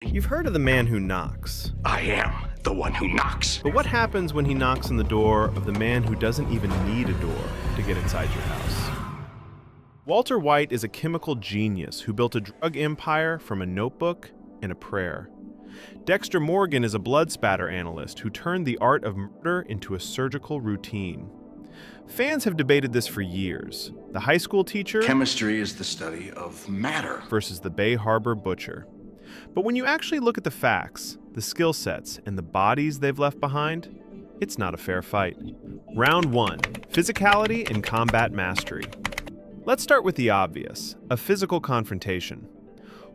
You've heard of the man who knocks. I am the one who knocks. But what happens when he knocks on the door of the man who doesn't even need a door to get inside your house? Walter White is a chemical genius who built a drug empire from a notebook and a prayer. Dexter Morgan is a blood spatter analyst who turned the art of murder into a surgical routine. Fans have debated this for years. The high school teacher Chemistry is the study of matter. versus the Bay Harbor butcher. But when you actually look at the facts, the skill sets, and the bodies they've left behind, it's not a fair fight. Round 1. Physicality and combat mastery. Let's start with the obvious, a physical confrontation.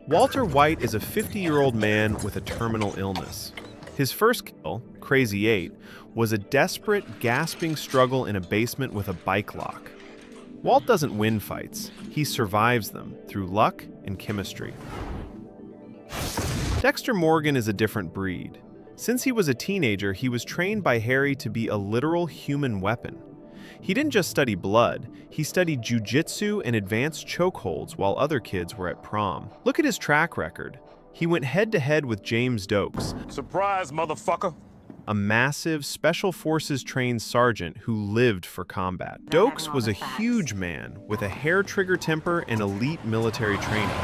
Walter White is a 50-year-old man with a terminal illness. His first kill, Crazy 8, was a desperate, gasping struggle in a basement with a bike lock. Walt doesn't win fights, he survives them through luck and chemistry. Dexter Morgan is a different breed. Since he was a teenager, he was trained by Harry to be a literal human weapon. He didn't just study blood, he studied jujitsu and advanced chokeholds while other kids were at prom. Look at his track record. He went head-to-head with James Dokes, Surprise, motherfucker! a massive Special Forces trained sergeant who lived for combat. Dokes was a huge man with a hair-trigger temper and elite military training.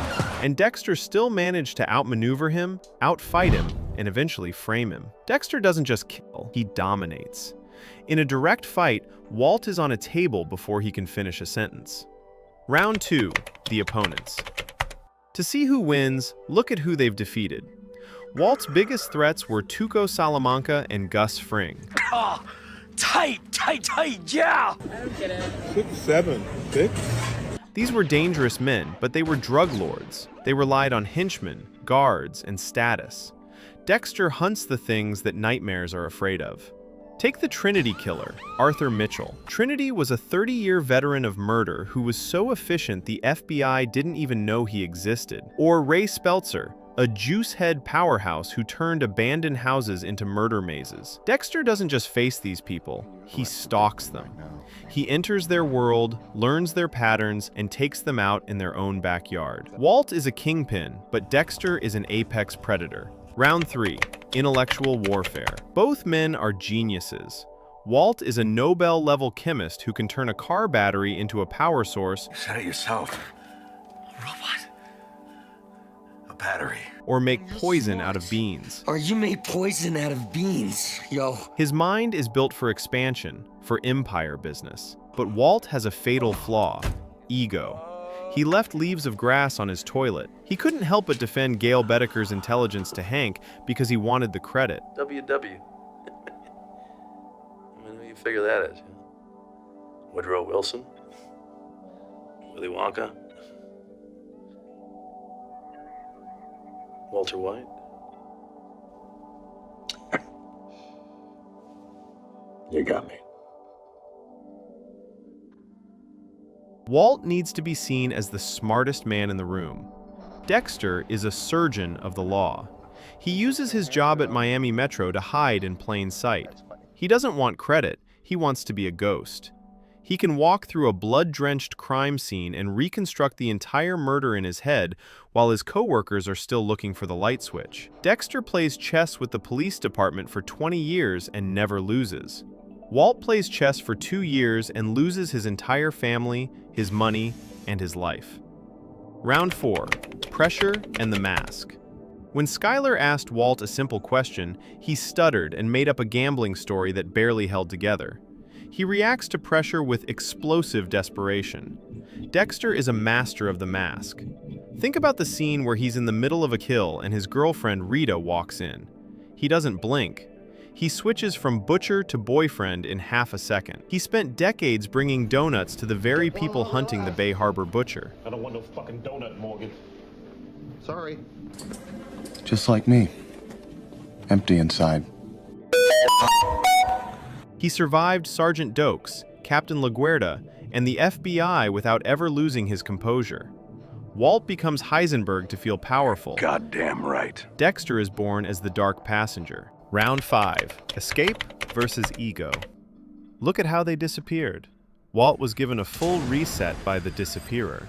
And Dexter still managed to outmaneuver him, outfight him, and eventually frame him. Dexter doesn't just kill, he dominates. In a direct fight, Walt is on a table before he can finish a sentence. Round 2. The opponents. To see who wins, look at who they've defeated. Walt's biggest threats were Tuco Salamanca and Gus Fring. Oh, tight, yeah! 6, 7, 6. These were dangerous men, but they were drug lords. They relied on henchmen, guards, and status. Dexter hunts the things that nightmares are afraid of. Take the Trinity killer, Arthur Mitchell. Trinity was a 30-year veteran of murder who was so efficient the FBI didn't even know he existed. Or Ray Speltzer, a juice-head powerhouse who turned abandoned houses into murder mazes. Dexter doesn't just face these people, he stalks them. He enters their world, learns their patterns, and takes them out in their own backyard. Walt is a kingpin, but Dexter is an apex predator. Round 3. Intellectual warfare. Both men are geniuses. Walt is a Nobel-level chemist who can turn a car battery into a power source. You said it yourself. A robot. A battery. Or make poison out of beans. Or you made poison out of beans, yo. His mind is built for expansion, for empire business. But Walt has a fatal flaw: ego. He left leaves of grass on his toilet. He couldn't help but defend Gail Bedeker's intelligence to Hank because he wanted the credit. WW. I mean, who you figure that is? Woodrow Wilson? Willy Wonka? Walter White? You got me. Walt needs to be seen as the smartest man in the room. Dexter is a surgeon of the law. He uses his job at Miami Metro to hide in plain sight. He doesn't want credit, he wants to be a ghost. He can walk through a blood-drenched crime scene and reconstruct the entire murder in his head while his coworkers are still looking for the light switch. Dexter plays chess with the police department for 20 years and never loses. Walt plays chess for 2 years and loses his entire family, his money, and his life. Round 4. Pressure and the mask. When Skyler asked Walt a simple question, he stuttered and made up a gambling story that barely held together. He reacts to pressure with explosive desperation. Dexter is a master of the mask. Think about the scene where he's in the middle of a kill and his girlfriend Rita walks in. He doesn't blink. He switches from butcher to boyfriend in half a second. He spent decades bringing donuts to the very people hunting the Bay Harbor butcher. I don't want no fucking donut, Morgan. Sorry. Just like me. Empty inside. He survived Sergeant Dokes, Captain LaGuerta, and the FBI without ever losing his composure. Walt becomes Heisenberg to feel powerful. Goddamn right. Dexter is born as the dark passenger. Round 5. Escape versus ego. Look at how they disappeared. Walt was given a full reset by the disappearer.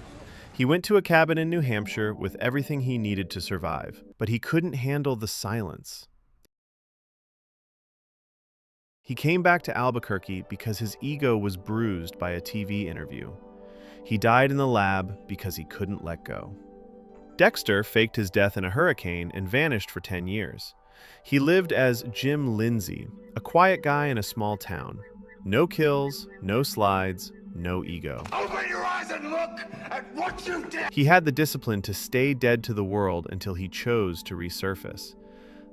He went to a cabin in New Hampshire with everything he needed to survive, but he couldn't handle the silence. He came back to Albuquerque because his ego was bruised by a TV interview. He died in the lab because he couldn't let go. Dexter faked his death in a hurricane and vanished for 10 years. He lived as Jim Lindsay, a quiet guy in a small town. No kills, no slides, no ego. Open your eyes and look at what you did! He had the discipline to stay dead to the world until he chose to resurface.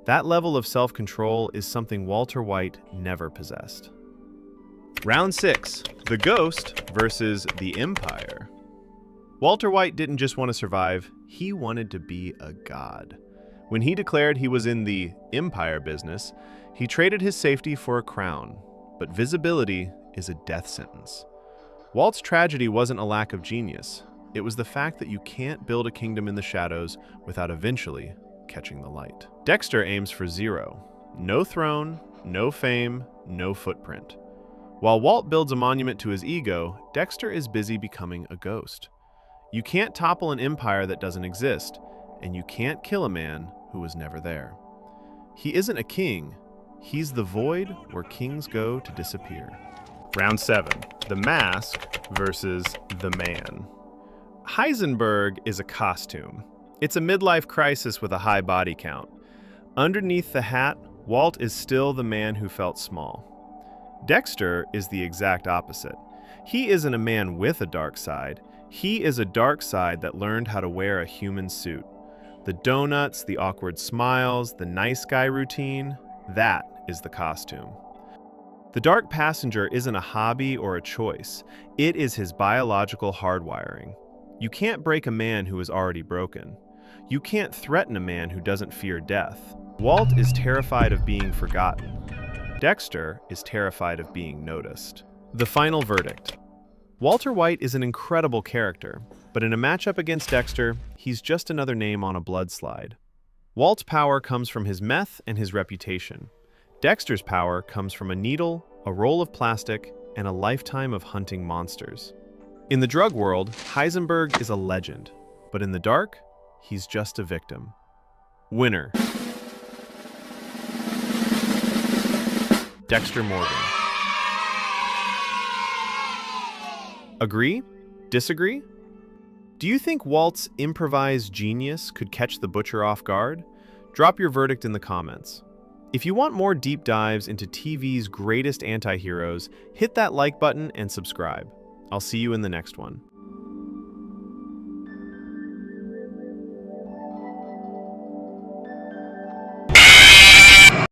That level of self-control is something Walter White never possessed. Round 6. The Ghost versus the Empire. Walter White didn't just want to survive, he wanted to be a god. When he declared he was in the empire business, he traded his safety for a crown. But visibility is a death sentence. Walt's tragedy wasn't a lack of genius. It was the fact that you can't build a kingdom in the shadows without eventually catching the light. Dexter aims for 0. No throne, no fame, no footprint. While Walt builds a monument to his ego, Dexter is busy becoming a ghost. You can't topple an empire that doesn't exist, and you can't kill a man who was never there. He isn't a king. He's the void where kings go to disappear. Round 7. The Mask versus the Man. Heisenberg is a costume. It's a midlife crisis with a high body count. Underneath the hat, Walt is still the man who felt small. Dexter is the exact opposite. He isn't a man with a dark side. He is a dark side that learned how to wear a human suit. The donuts, the awkward smiles, the nice guy routine, that is the costume. The dark passenger isn't a hobby or a choice. It is his biological hardwiring. You can't break a man who is already broken. You can't threaten a man who doesn't fear death. Walt is terrified of being forgotten. Dexter is terrified of being noticed. The final verdict. Walter White is an incredible character, but in a matchup against Dexter, he's just another name on a blood slide. Walt's power comes from his meth and his reputation. Dexter's power comes from a needle, a roll of plastic, and a lifetime of hunting monsters. In the drug world, Heisenberg is a legend, but in the dark, he's just a victim. Winner. Dexter Morgan. Agree? Disagree? Do you think Walt's improvised genius could catch the butcher off guard? Drop your verdict in the comments. If you want more deep dives into TV's greatest anti-heroes, hit that like button and subscribe. I'll see you in the next one.